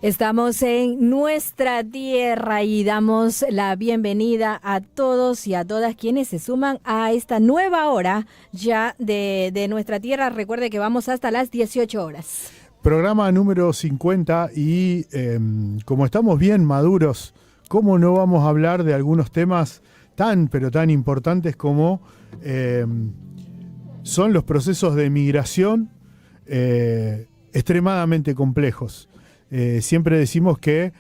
Estamos en nuestra tierra y damos la bienvenida a todos y a todas quienes se suman a esta nueva hora ya de nuestra tierra. Recuerde que vamos hasta las 18 horas. Programa número 50 y como estamos bien maduros, ¿cómo no vamos a hablar de algunos temas tan pero tan importantes como son los procesos de migración extremadamente complejos? Siempre decimos que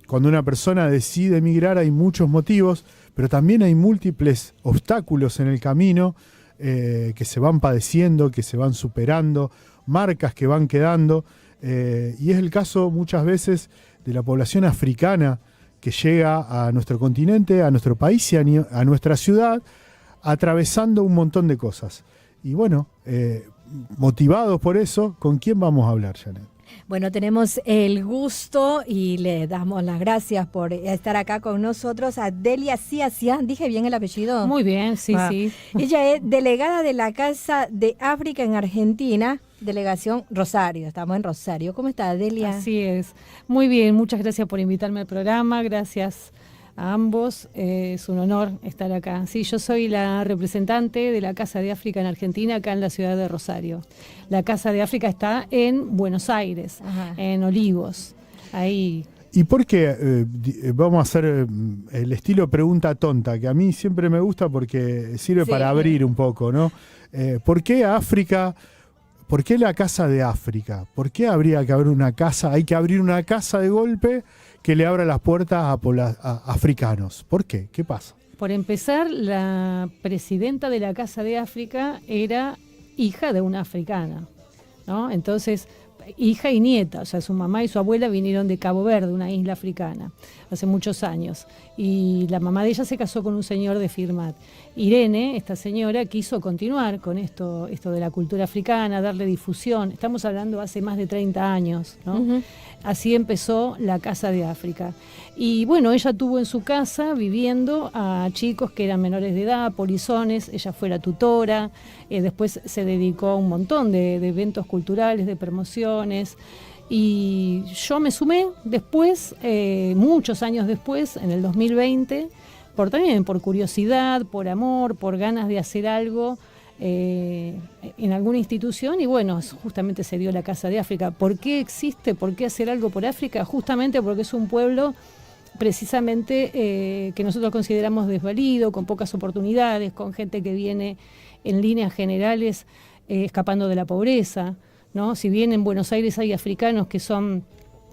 cuando una persona decide emigrar hay muchos motivos, pero también hay múltiples obstáculos en el camino que se van padeciendo, que se van superando, marcas que van quedando, y es el caso muchas veces de la población africana que llega a nuestro continente, a nuestro país y a nuestra ciudad, atravesando un montón de cosas. Y bueno, motivados por eso, ¿con quién vamos a hablar, Janet? Bueno, tenemos el gusto y le damos las gracias por estar acá con nosotros a Delia Ciacia. ¿Dije bien el apellido? Muy bien, sí, sí. Ella es delegada de la Casa de África en Argentina, delegación Rosario. Estamos en Rosario. ¿Cómo está, Delia? Así es. Muy bien, muchas gracias por invitarme al programa. Gracias a ambos. Es un honor estar acá. Sí, yo soy la representante de la Casa de África en Argentina, acá en la ciudad de Rosario. La Casa de África está en Buenos Aires, en Olivos. Ahí. ¿Y por qué? Vamos a hacer el estilo pregunta tonta, que a mí siempre me gusta porque sirve para abrir un poco, ¿no? ¿Por qué África? ¿Por qué la Casa de África? ¿Por qué habría que abrir una casa? Hay que abrir una casa de golpe que le abra las puertas a africanos. ¿Por qué? ¿Qué pasa? Por empezar, la presidenta de la Casa de África era hija de una africana, ¿no? Entonces, hija y nieta, o sea, su mamá y su abuela vinieron de Cabo Verde, una isla africana, hace muchos años. Y la mamá de ella se casó con un señor de Firmat. Irene, esta señora, quiso continuar con esto de la cultura africana, darle difusión. Estamos hablando hace más de 30 años, ¿no? Así empezó la Casa de África. Y bueno, ella tuvo en su casa viviendo a chicos que eran menores de edad, polizones, ella fue la tutora, después se dedicó a un montón de eventos culturales, de promociones. Y yo me sumé después, muchos años después, en el 2020, también por curiosidad, por amor, por ganas de hacer algo en alguna institución, y bueno, justamente se dio la Casa de África. ¿Por qué existe? ¿Por qué hacer algo por África? Justamente porque es un pueblo precisamente que nosotros consideramos desvalido, con pocas oportunidades, con gente que viene en líneas generales escapando de la pobreza, ¿no? Si bien en Buenos Aires hay africanos que son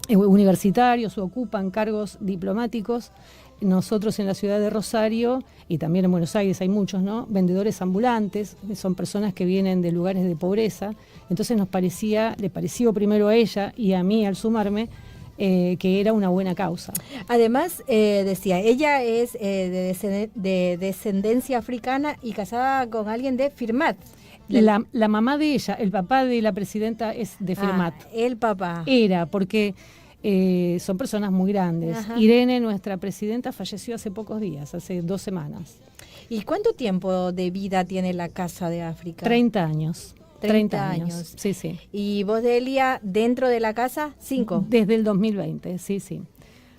universitarios o ocupan cargos diplomáticos, nosotros en la ciudad de Rosario, y también en Buenos Aires hay muchos, ¿no? Vendedores ambulantes, son personas que vienen de lugares de pobreza. Entonces le pareció primero a ella y a mí al sumarme que era una buena causa. Además, decía, ella es de descendencia africana y casada con alguien de Firmat. La mamá de ella, el papá de la presidenta es de Firmat. El papá. Era, porque son personas muy grandes. Irene, nuestra presidenta, falleció hace pocos días, hace 2 semanas. ¿Y cuánto tiempo de vida tiene la Casa de África? 30 años. 30 años. Sí, sí. ¿Y vos, Delia, dentro de la casa? 5. Desde el 2020, sí, sí.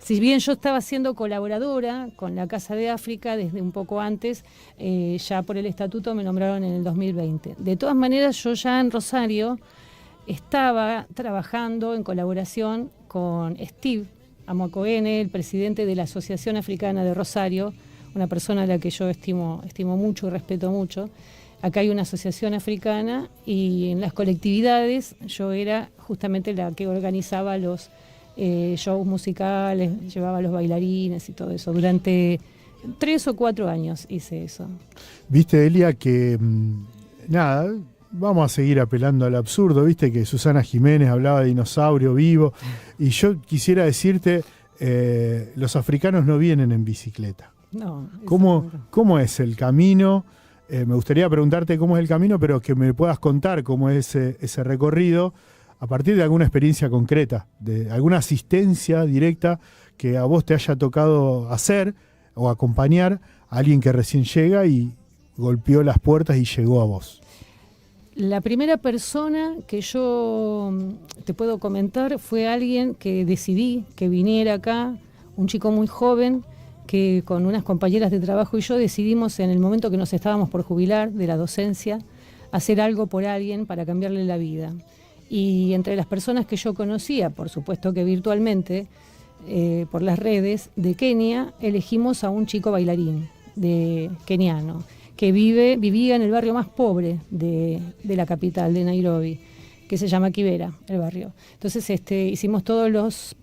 Si bien yo estaba siendo colaboradora con la Casa de África desde un poco antes, ya por el estatuto me nombraron en el 2020. De todas maneras, yo ya en Rosario estaba trabajando en colaboración con Steve Amokoene, el presidente de la Asociación Africana de Rosario, una persona a la que yo estimo mucho y respeto mucho. Acá hay una asociación africana y en las colectividades yo era justamente la que organizaba los shows musicales, llevaba a los bailarines y todo eso. Durante 3 o 4 años hice eso. Viste, Delia, que nada, vamos a seguir apelando al absurdo. Viste que Susana Jiménez hablaba de dinosaurio vivo, y yo quisiera decirte, los africanos no vienen en bicicleta. No. ¿Cómo es el camino? Me gustaría preguntarte cómo es el camino, pero que me puedas contar cómo es ese recorrido a partir de alguna experiencia concreta, de alguna asistencia directa que a vos te haya tocado hacer o acompañar a alguien que recién llega y golpeó las puertas y llegó a vos. La primera persona que yo te puedo comentar fue alguien que decidí que viniera acá, un chico muy joven, que con unas compañeras de trabajo y yo decidimos en el momento que nos estábamos por jubilar de la docencia, hacer algo por alguien para cambiarle la vida. Y entre las personas que yo conocía, por supuesto que virtualmente, por las redes de Kenia, elegimos a un chico bailarín keniano, que vivía en el barrio más pobre de la capital, de Nairobi, que se llama Kibera, el barrio. Entonces hicimos todos los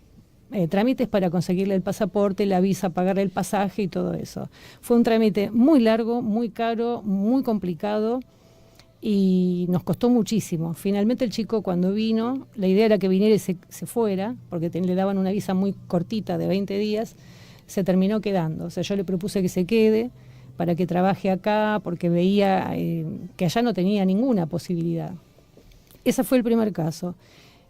trámites para conseguirle el pasaporte, la visa, pagarle el pasaje y todo eso. Fue un trámite muy largo, muy caro, muy complicado y nos costó muchísimo. Finalmente el chico cuando vino, la idea era que viniera y se fuera, porque le daban una visa muy cortita de 20 días, se terminó quedando. O sea, yo le propuse que se quede para que trabaje acá, porque veía que allá no tenía ninguna posibilidad. Ese fue el primer caso.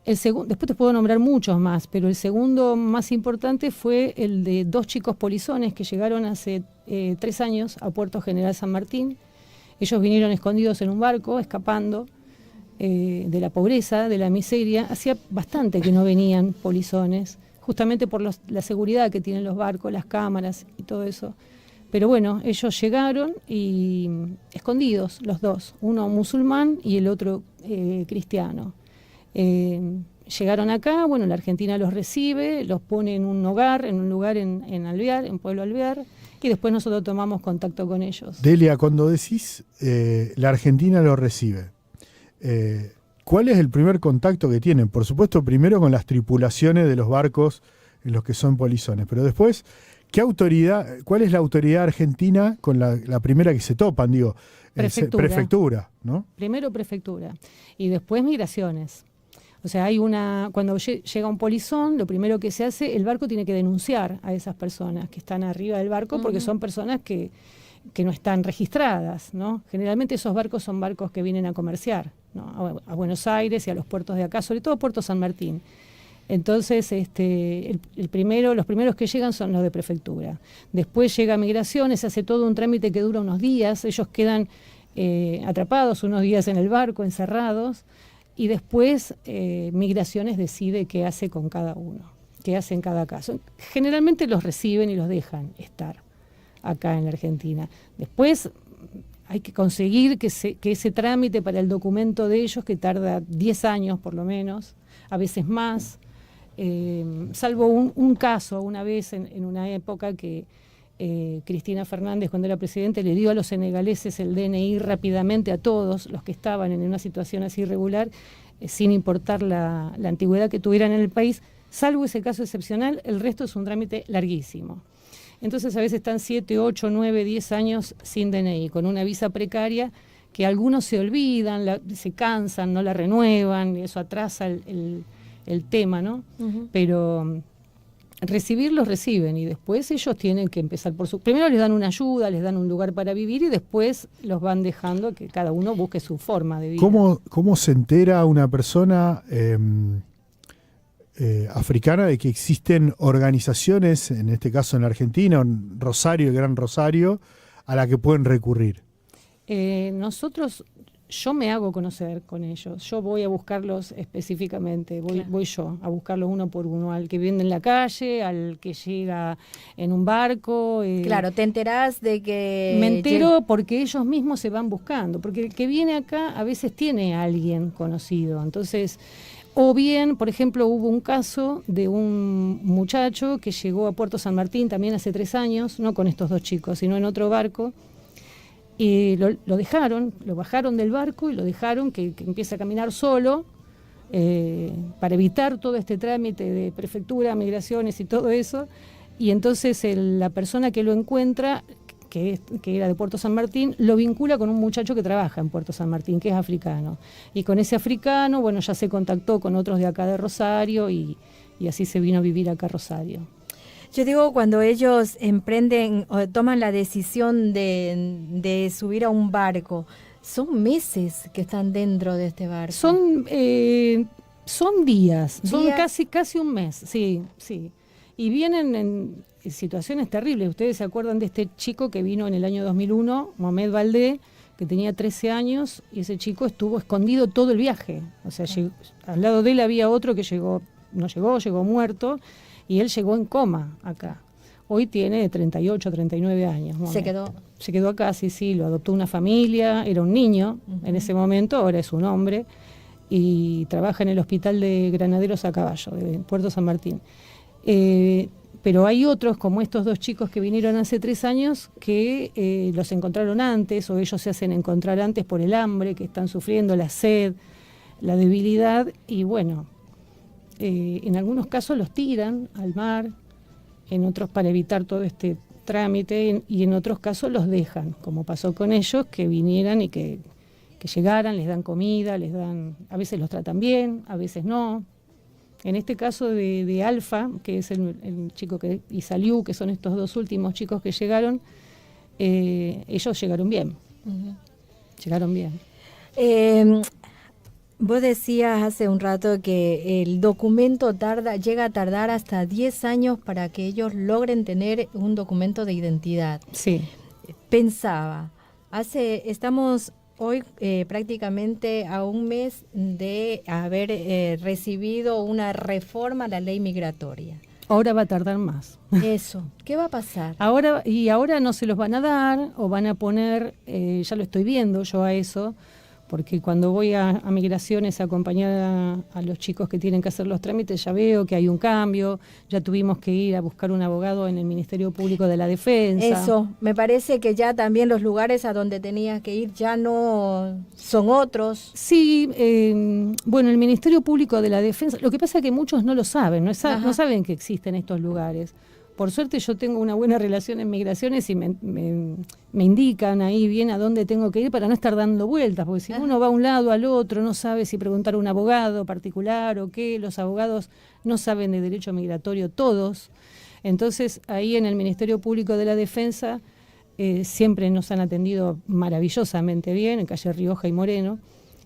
Después te puedo nombrar muchos más, pero el segundo más importante fue el de 2 chicos polizones que llegaron hace 3 años a Puerto General San Martín. Ellos vinieron escondidos en un barco, escapando de la pobreza, de la miseria. Hacía bastante que no venían polizones, justamente por la seguridad que tienen los barcos, las cámaras y todo eso. Pero bueno, ellos llegaron y escondidos los dos, uno musulmán y el otro cristiano. Llegaron acá, bueno, la Argentina los recibe, los pone en un lugar en Alvear, en Pueblo Alvear, y después nosotros tomamos contacto con ellos. Delia, cuando decís la Argentina los recibe, ¿cuál es el primer contacto que tienen? Por supuesto, primero con las tripulaciones de los barcos en los que son polizones, pero después, ¿cuál es la autoridad argentina con la primera que se topan? Digo, prefectura, ¿no? Primero prefectura y después migraciones. O sea, cuando llega un polizón, lo primero que se hace, el barco tiene que denunciar a esas personas que están arriba del barco, porque son personas que no están registradas, ¿no? Generalmente esos barcos son barcos que vienen a comerciar, ¿no? A Buenos Aires y a los puertos de acá, sobre todo Puerto San Martín. Entonces, los primeros que llegan son los de prefectura. Después llega migraciones, se hace todo un trámite que dura unos días, ellos quedan atrapados unos días en el barco, encerrados, y después migraciones decide qué hace con cada uno, qué hace en cada caso. Generalmente los reciben y los dejan estar acá en la Argentina. Después hay que conseguir que ese trámite para el documento de ellos, que tarda 10 años por lo menos, a veces más, salvo un caso una vez en una época que Cristina Fernández, cuando era presidente, le dio a los senegaleses el DNI rápidamente a todos los que estaban en una situación así irregular, sin importar la antigüedad que tuvieran en el país, salvo ese caso excepcional, el resto es un trámite larguísimo. Entonces a veces están 7, 8, 9, 10 años sin DNI, con una visa precaria que algunos se olvidan, se cansan, no la renuevan, y eso atrasa el tema, ¿no? Pero recibirlos reciben y después ellos tienen que empezar primero les dan una ayuda, les dan un lugar para vivir y después los van dejando que cada uno busque su forma de vida. ¿Cómo se entera una persona africana de que existen organizaciones, en este caso en la Argentina, en Rosario, el Gran Rosario, a la que pueden recurrir? Yo me hago conocer con ellos, yo voy a buscarlos específicamente, voy yo a buscarlos uno por uno, al que viene en la calle, al que llega en un barco. Claro, te enterás de que... Me entero porque ellos mismos se van buscando, porque el que viene acá a veces tiene a alguien conocido, entonces... O bien, por ejemplo, hubo un caso de un muchacho que llegó a Puerto San Martín también hace 3 años, no con estos 2 chicos, sino en otro barco, y lo dejaron, lo bajaron del barco y lo dejaron que empiece a caminar solo para evitar todo este trámite de prefectura, migraciones y todo eso. Y entonces la persona que lo encuentra, que era de Puerto San Martín, lo vincula con un muchacho que trabaja en Puerto San Martín, que es africano. Y con ese africano, bueno, ya se contactó con otros de acá de Rosario y así se vino a vivir acá a Rosario. Yo digo, cuando ellos emprenden o toman la decisión de subir a un barco, son meses que están dentro de este barco. Son días, son casi un mes, sí. Y vienen en situaciones terribles. Ustedes se acuerdan de este chico que vino en el año 2001, Mohamed Valdé, que tenía 13 años, y ese chico estuvo escondido todo el viaje. O sea, al lado de él había otro que llegó muerto, y él llegó en coma acá. Hoy tiene 38, 39 años. Se quedó acá, sí, lo adoptó una familia, era un niño en ese momento, ahora es un hombre, y trabaja en el Hospital de Granaderos a Caballo, de Puerto San Martín. Pero hay otros, como estos dos chicos que vinieron hace 3 años, que los encontraron antes, o ellos se hacen encontrar antes por el hambre que están sufriendo, la sed, la debilidad, y bueno, en algunos casos los tiran al mar, en otros para evitar todo este trámite, y en otros casos los dejan, como pasó con ellos, que vinieran y que llegaran, les dan comida, a veces los tratan bien, a veces no. En este caso de Alfa, que es el chico y Saliu, que son estos dos últimos chicos que llegaron, ellos llegaron bien. Llegaron bien. Vos decías hace un rato que el documento llega a tardar hasta 10 años para que ellos logren tener un documento de identidad. Sí. Pensaba, estamos hoy prácticamente a un mes de haber recibido una reforma a la ley migratoria. Ahora va a tardar más. Eso, ¿qué va a pasar? Ahora no se los van a dar, o van a poner, ya lo estoy viendo yo a eso, porque cuando voy a migraciones a acompañar a los chicos que tienen que hacer los trámites, ya veo que hay un cambio, ya tuvimos que ir a buscar un abogado en el Ministerio Público de la Defensa. Eso, me parece que ya también los lugares a donde tenías que ir ya no son otros. Sí, bueno, el Ministerio Público de la Defensa, lo que pasa es que muchos no lo saben, no saben que existen estos lugares. Por suerte yo tengo una buena relación en migraciones y me indican ahí bien a dónde tengo que ir para no estar dando vueltas, porque si uno va a un lado al otro, no sabe si preguntar a un abogado particular o qué, los abogados no saben de derecho migratorio todos. Entonces ahí en el Ministerio Público de la Defensa siempre nos han atendido maravillosamente bien, en calle Rioja y Moreno,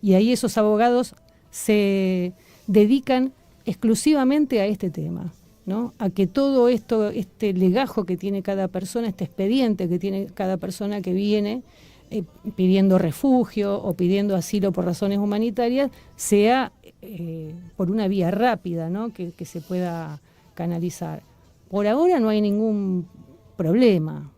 y ahí esos abogados se dedican exclusivamente a este tema, ¿no? A que todo esto, este legajo que tiene cada persona, este expediente que tiene cada persona que viene pidiendo refugio o pidiendo asilo por razones humanitarias, sea por una vía rápida, ¿no? que se pueda canalizar. Por ahora no hay ningún problema,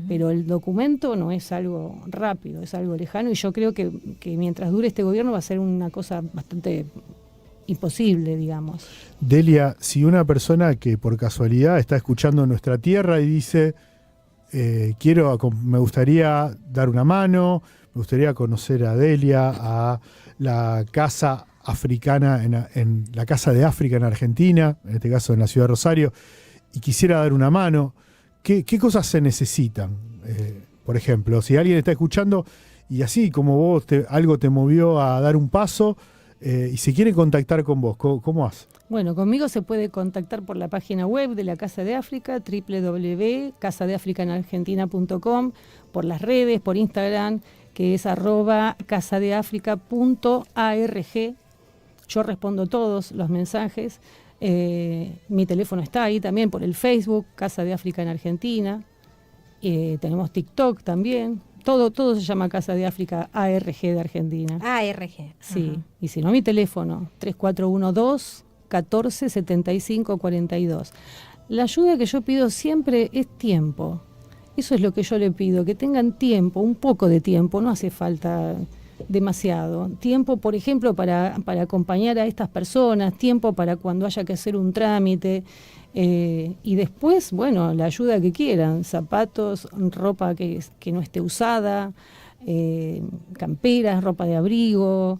pero el documento no es algo rápido, es algo lejano, y yo creo que mientras dure este gobierno va a ser una cosa bastante imposible, digamos. Delia, si una persona que por casualidad está escuchando Nuestra Tierra y dice, me gustaría dar una mano, me gustaría conocer a Delia, a la Casa Africana, en la Casa de África en Argentina, en este caso en la ciudad de Rosario, y quisiera dar una mano, ¿qué cosas se necesitan? Por ejemplo, si alguien está escuchando y así como vos algo te movió a dar un paso, y se quiere contactar con vos, ¿cómo haces? Bueno, conmigo se puede contactar por la página web de la Casa de África, www.casadeafricanargentina.com, por las redes, por Instagram, que es @casadeafrica.arg. Yo respondo todos los mensajes. Mi teléfono está ahí también, por el Facebook, Casa de África en Argentina. Tenemos TikTok también. Todo se llama Casa de África ARG de Argentina. ARG. Sí, Ajá. y si no, mi teléfono, 3412-1475-42. La ayuda que yo pido siempre es tiempo. Eso es lo que yo le pido, que tengan tiempo, un poco de tiempo, no hace falta demasiado. Tiempo, por ejemplo, para acompañar a estas personas, tiempo para cuando haya que hacer un trámite. Y después, bueno, la ayuda que quieran, zapatos, ropa que no esté usada, camperas, ropa de abrigo,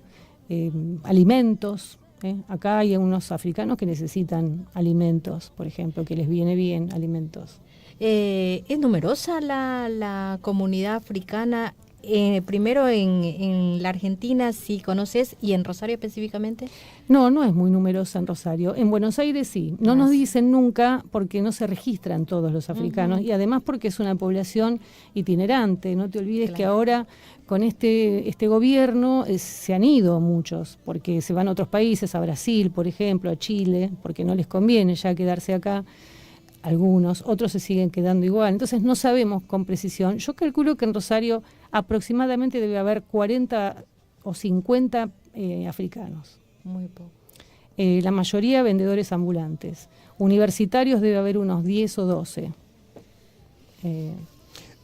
alimentos. Acá hay unos africanos que necesitan alimentos, por ejemplo, que les viene bien alimentos. ¿Es numerosa la comunidad africana? Primero en la Argentina, si conoces, y en Rosario específicamente. No es muy numerosa en Rosario. En Buenos Aires sí. No nos dicen nunca porque no se registran todos los africanos, y además porque es una población itinerante. No te olvides que ahora con este gobierno se han ido muchos, porque se van a otros países, a Brasil, por ejemplo, a Chile, porque no les conviene ya quedarse acá. Algunos, otros se siguen quedando igual. Entonces no sabemos con precisión. Yo calculo que en Rosario aproximadamente debe haber 40 o 50 africanos. Muy poco. La mayoría vendedores ambulantes. Universitarios debe haber unos 10 o 12.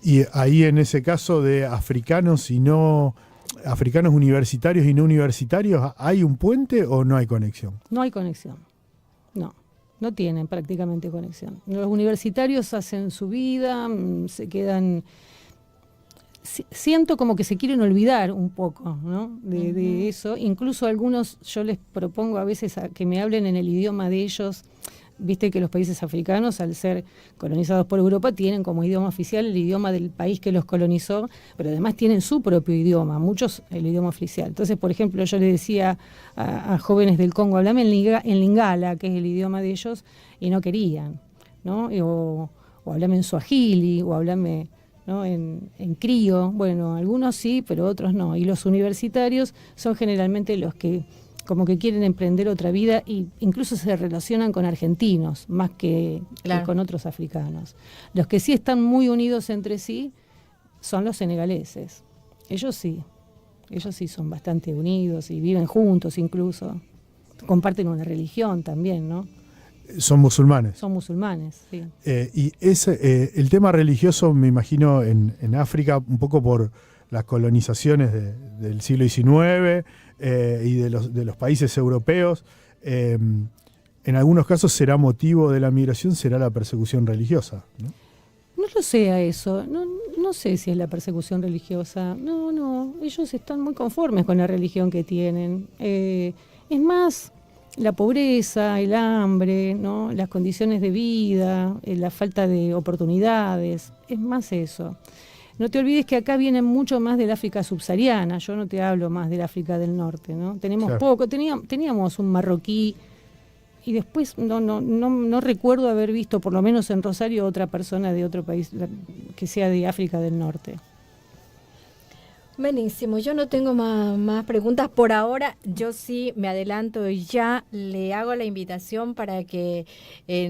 Y ahí en ese caso de africanos universitarios y no universitarios, ¿hay un puente o no hay conexión? No hay conexión. No tienen prácticamente conexión. Los universitarios hacen su vida, se quedan... Siento como que se quieren olvidar un poco, ¿no? de eso. Incluso algunos, yo les propongo a veces que me hablen en el idioma de ellos. Viste que los países africanos, al ser colonizados por Europa, tienen como idioma oficial el idioma del país que los colonizó, pero además tienen su propio idioma, muchos el idioma oficial. Entonces, por ejemplo, yo le decía a jóvenes del Congo, hablame en Lingala, que es el idioma de ellos, y no querían, ¿no? O hablame en Swahili, o hablame, ¿no?, en crío. Bueno, algunos sí, pero otros no. Y los universitarios son generalmente los que como que quieren emprender otra vida e incluso se relacionan con argentinos más que con otros africanos. Los que sí están muy unidos entre sí son los senegaleses. Ellos sí son bastante unidos y viven juntos incluso. Comparten una religión también, ¿no? Son musulmanes. Son musulmanes, sí. Y el tema religioso, me imagino, en África, un poco por las colonizaciones del siglo XIX y de los países europeos, en algunos casos será motivo de la migración, será la persecución religiosa, ¿no? No lo sé a eso, no sé si es la persecución religiosa, no, ellos están muy conformes con la religión que tienen. Es más, la pobreza, el hambre, ¿no?, las condiciones de vida, la falta de oportunidades, es más eso. No te olvides que acá vienen mucho más del África subsahariana, yo no te hablo más del África del Norte, ¿no? Tenemos poco, teníamos un marroquí y después no recuerdo haber visto, por lo menos en Rosario, otra persona de otro país que sea de África del Norte. Buenísimo, yo no tengo más preguntas por ahora. Yo sí me adelanto y ya le hago la invitación para que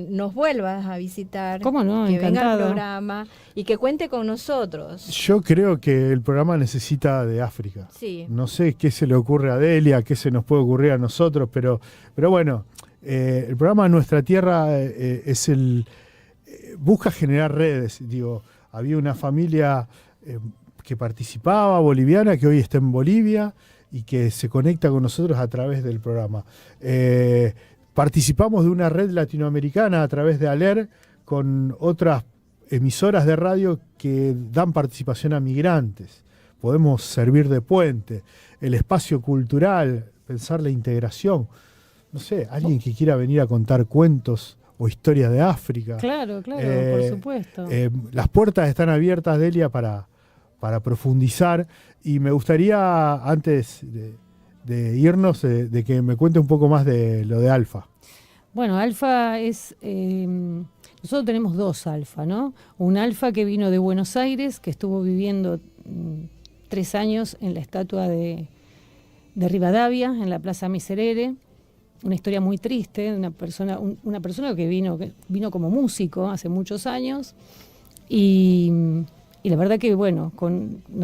nos vuelvas a visitar. ¿Cómo no? Que Encantado. venga al programa y que cuente con nosotros. Yo creo que el programa necesita de África. Sí. No sé qué se le ocurre a Delia, qué se nos puede ocurrir a nosotros, pero bueno, el programa Nuestra Tierra busca generar redes. Digo, había una familia que participaba, boliviana, que hoy está en Bolivia y que se conecta con nosotros a través del programa. Participamos de una red latinoamericana a través de ALER con otras emisoras de radio que dan participación a migrantes. Podemos servir de puente. El espacio cultural, pensar la integración. No sé, alguien que quiera venir a contar cuentos o historias de África. Claro, por supuesto. Las puertas están abiertas, Delia, para profundizar, y me gustaría, antes de irnos, de que me cuente un poco más de lo de Alfa. Bueno, Alfa es... nosotros tenemos dos Alfa, ¿no? Un Alfa que vino de Buenos Aires, que estuvo viviendo 3 años en la estatua de Rivadavia, en la Plaza Miserere. Una historia muy triste de una persona que vino como músico hace muchos años, y la verdad que, bueno,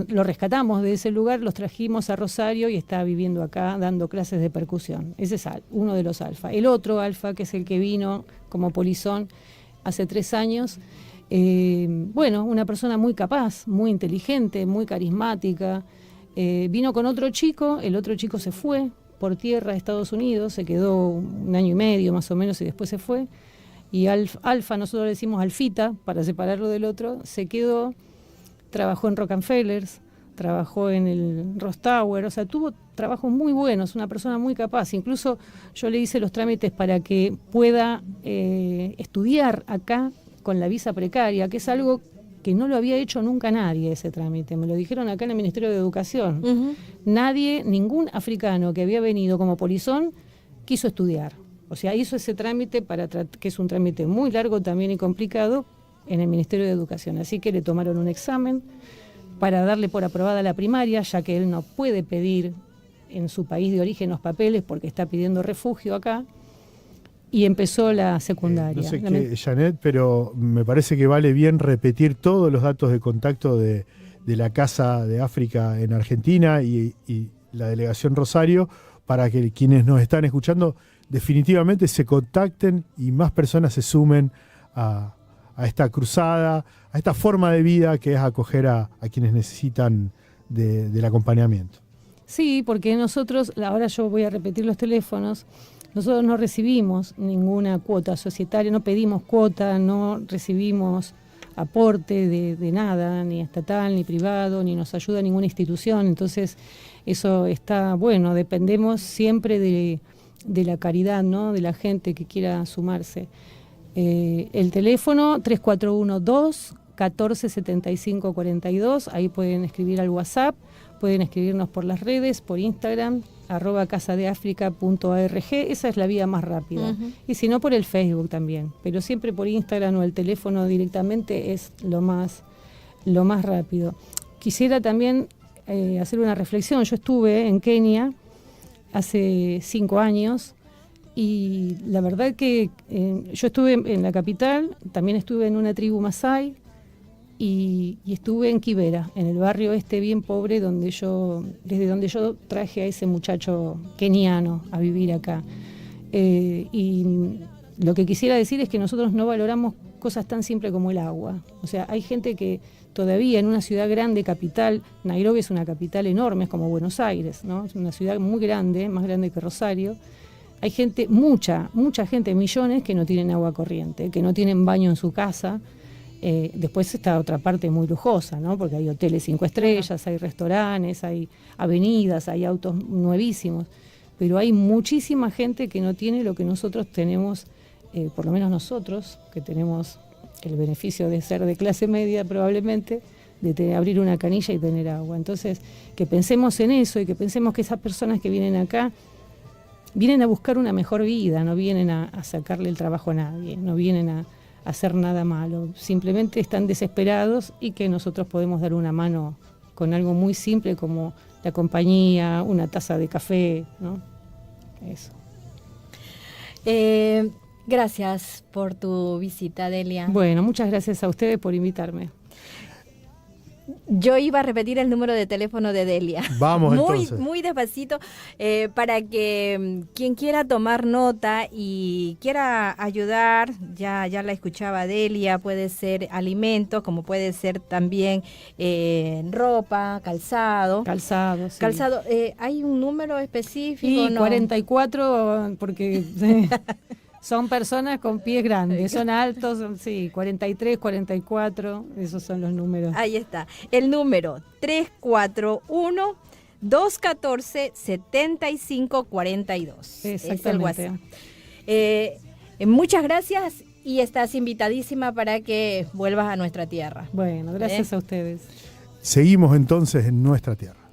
lo rescatamos de ese lugar, los trajimos a Rosario y está viviendo acá dando clases de percusión. Ese es uno de los Alfa. El otro Alfa, que es el que vino como polizón hace 3 años, bueno, una persona muy capaz, muy inteligente, muy carismática. Vino con otro chico, el otro chico se fue por tierra a Estados Unidos, se quedó 1 año y medio más o menos y después se fue. Y Alfa, nosotros le decimos Alfita, para separarlo del otro, se quedó. Trabajó en Rockefellers, trabajó en el Ross Tower, o sea, tuvo trabajos muy buenos, una persona muy capaz. Incluso yo le hice los trámites para que pueda estudiar acá con la visa precaria, que es algo que no lo había hecho nunca nadie, ese trámite. Me lo dijeron acá en el Ministerio de Educación. Uh-huh. Nadie, ningún africano que había venido como polizón quiso estudiar. O sea, hizo ese trámite, que es un trámite muy largo también y complicado, en el Ministerio de Educación. Así que le tomaron un examen para darle por aprobada la primaria, ya que él no puede pedir en su país de origen los papeles porque está pidiendo refugio acá, y empezó la secundaria. No sé qué, Janet, pero me parece que vale bien repetir todos los datos de contacto de de la Casa de África en Argentina y la Delegación Rosario, para que quienes nos están escuchando definitivamente se contacten y más personas se sumen a esta cruzada, a esta forma de vida que es acoger a quienes necesitan del acompañamiento. Sí, porque nosotros, ahora yo voy a repetir los teléfonos, nosotros no recibimos ninguna cuota societaria, no pedimos cuota, no recibimos aporte de nada, ni estatal, ni privado, ni nos ayuda ninguna institución, entonces eso está bueno, dependemos siempre de la caridad, ¿no? De la gente que quiera sumarse. El teléfono 3412-147542, ahí pueden escribir al WhatsApp, pueden escribirnos por las redes, por Instagram, @casadeafrica.org, esa es la vía más rápida. Uh-huh. Y si no, por el Facebook también, pero siempre por Instagram o el teléfono directamente es lo más rápido. Quisiera también hacer una reflexión. Yo estuve en Kenia hace 5 años y la verdad que yo estuve en la capital, también estuve en una tribu masái y estuve en Kibera, en el barrio bien pobre desde donde yo traje a ese muchacho keniano a vivir acá. Y lo que quisiera decir es que nosotros no valoramos cosas tan simples como el agua. O sea, hay gente que todavía en una ciudad grande, capital, Nairobi es una capital enorme, es como Buenos Aires, ¿no? Es una ciudad muy grande, más grande que Rosario. Hay gente, mucha gente, millones, que no tienen agua corriente, que no tienen baño en su casa. Después está otra parte muy lujosa, ¿no? Porque hay hoteles 5 estrellas, hay restaurantes, hay avenidas, hay autos nuevísimos. Pero hay muchísima gente que no tiene lo que nosotros tenemos, por lo menos nosotros, que tenemos el beneficio de ser de clase media probablemente, de abrir una canilla y tener agua. Entonces, que pensemos en eso y que pensemos que esas personas que vienen acá vienen a buscar una mejor vida, no vienen a sacarle el trabajo a nadie, no vienen a hacer nada malo, simplemente están desesperados y que nosotros podemos dar una mano con algo muy simple como la compañía, una taza de café, ¿no? Eso. Gracias por tu visita, Delia. Bueno, muchas gracias a ustedes por invitarme. Yo iba a repetir el número de teléfono de Delia. Vamos entonces. Muy despacito, para que quien quiera tomar nota y quiera ayudar, ya la escuchaba Delia, puede ser alimentos, como puede ser también ropa, calzado. Calzado, sí. Calzado, ¿hay un número específico? Y no. 44, porque... Son personas con pies grandes, son altos, sí, 43, 44, esos son los números. Ahí está, el número 341-214-7542. Exactamente. Es el WhatsApp. Muchas gracias y estás invitadísima para que vuelvas a nuestra tierra. Bueno, gracias a ustedes. Seguimos entonces en nuestra tierra.